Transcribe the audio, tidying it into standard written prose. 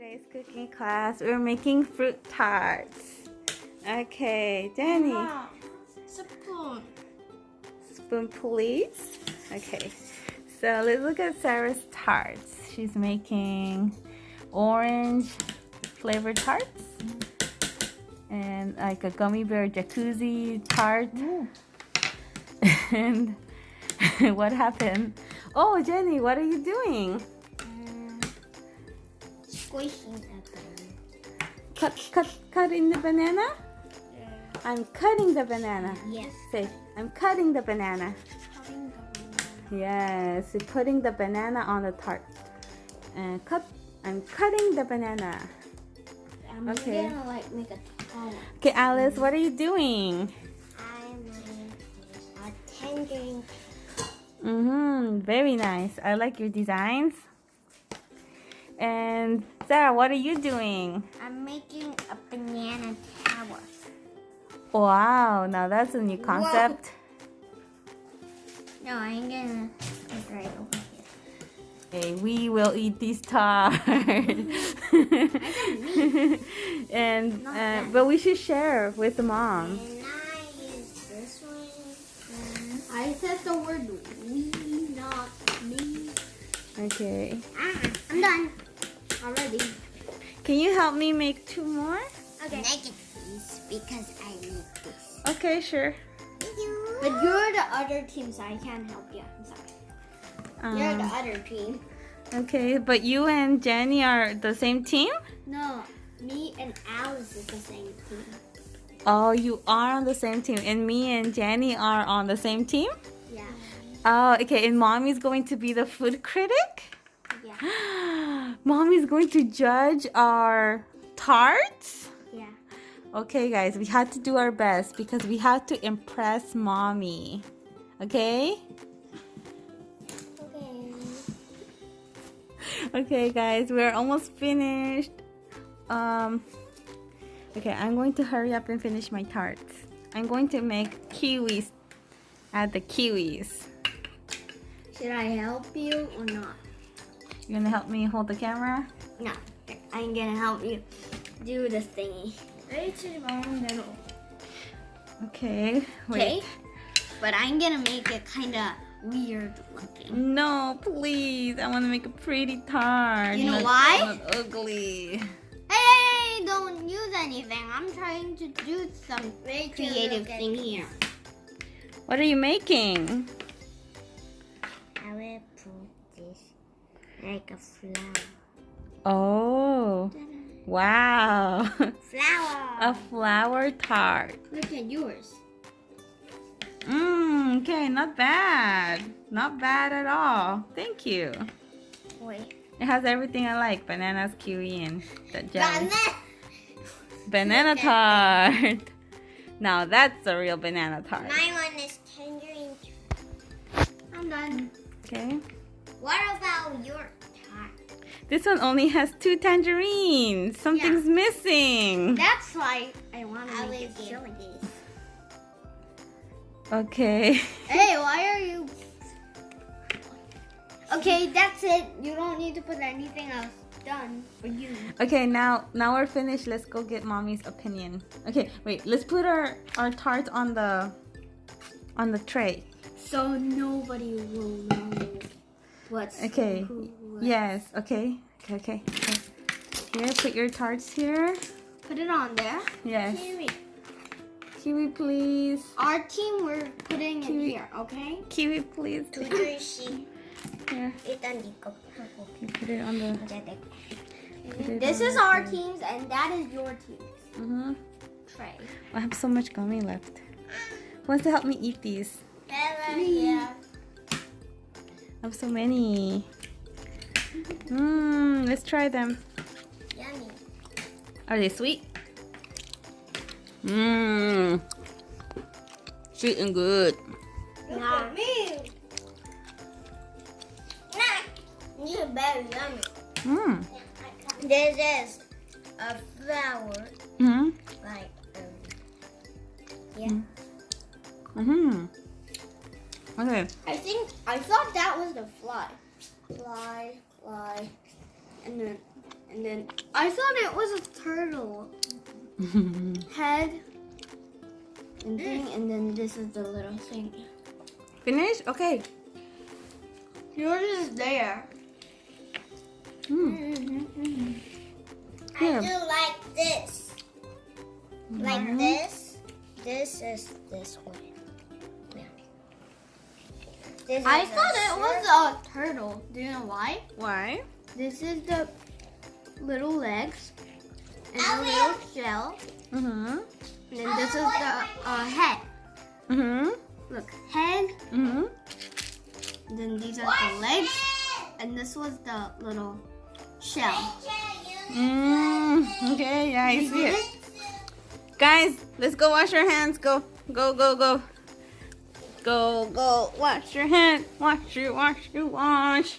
today's cooking class, we're making fruit tarts. Okay, Jenny. Spoon. Spoon, please. Okay, so let's look at Sarah's tarts. She's making orange flavored tarts and like a gummy bear jacuzzi tart. And what happened? Oh, Jenny, what are you doing? Squishing the banana. Cutting the banana? Yeah. I'm cutting the banana. Yes. Say, I'm cutting the banana. Cutting the banana. Yes, you're putting the banana on the tart. And I'm cutting the banana. I'm Okay. gonna like make a tart. Okay, Alice, what are you doing? I'm making a tangerine. Very nice. I like your designs. And Sarah, what are you doing? I'm making a banana tower. Wow, now that's a new concept. No, I'm gonna put it right over here. Okay, we will eat these tarts. And but we should share with the mom. And I use this one. I said the word we, not me. Okay. I'm done already. Can you help me make two more? Okay. Make it please, because I need this. Okay, sure. But you're the other team, so I can't help you. I'm sorry. You're the other team. Okay, but you and Jenny are the same team? No, me and Alice is the same team. Oh, you are on the same team, and me and Jenny are on the same team? Yeah. Oh, okay, and Mommy's going to be the food critic? Yeah. Mommy's going to judge our tarts? Yeah. Okay, guys, we had to do our best because we have to impress Mommy. Okay? Okay. Okay, guys, we're almost finished. Okay, I'm going to hurry up and finish my tarts. I'm going to make kiwis. Add the kiwis. Should I help you or not? You gonna help me hold the camera? No. I'm gonna help you do the thingy. Okay, wait. Okay. But I'm gonna make it kind of weird looking. No, please. I want to make a pretty tart. You know not, why? Not ugly. Hey, don't use anything. I'm trying to do some creative thing here. What are you making? I will put this like a flower. Oh, wow. Flower. A flower tart. Look at yours. Okay, not bad. Not bad at all. Thank you. Wait. It has everything I like. Bananas, kiwi, and the jelly. Banana tart. Now that's a real banana tart. My one is tangerine. I'm done. Okay. What about your tart? This one only has 2 tangerines. Something's missing. That's why I want to make it silly. Okay. Hey, why are you... Okay, that's it. You don't need to put anything else. Done for you. Okay, now we're finished. Let's go get Mommy's opinion. Okay, wait. Let's put our tarts on the tray. So nobody will know what's Okay. what. Yes. Okay. Okay. Here, put your tarts here. Put it on there. Yes. Kiwi. Kiwi, please. Our team, we're putting it Kiwi. here, okay? Kiwi, please. Here. You put it on the. Put it This on is the our tray. teams, and that is your team's tray. I have so much gummy left. Who wants to help me eat these? Yeah. I have so many. Let's try them. Yummy. Are they sweet? Sweet and good. Look at me. These are very yummy. This is a flower, like, yeah. Okay. I thought that was the fly, and And then I thought it was a turtle head and thing, and then this is the little thing. Finish? Okay. Yours is there. Here. I do like this. Like this. This is this way. Yeah. This I is thought a it was a turtle. Do you know why? Why? This is the little legs and the little shell. Mm-hmm. And then this is the head. Mm-hmm. Look, head. Mm-hmm. And then these are the legs. And this was the little shell. Okay, yeah, I see it. Guys, let's go wash our hands. Go, go, go, go. Go, go, wash your hands. Wash, wash.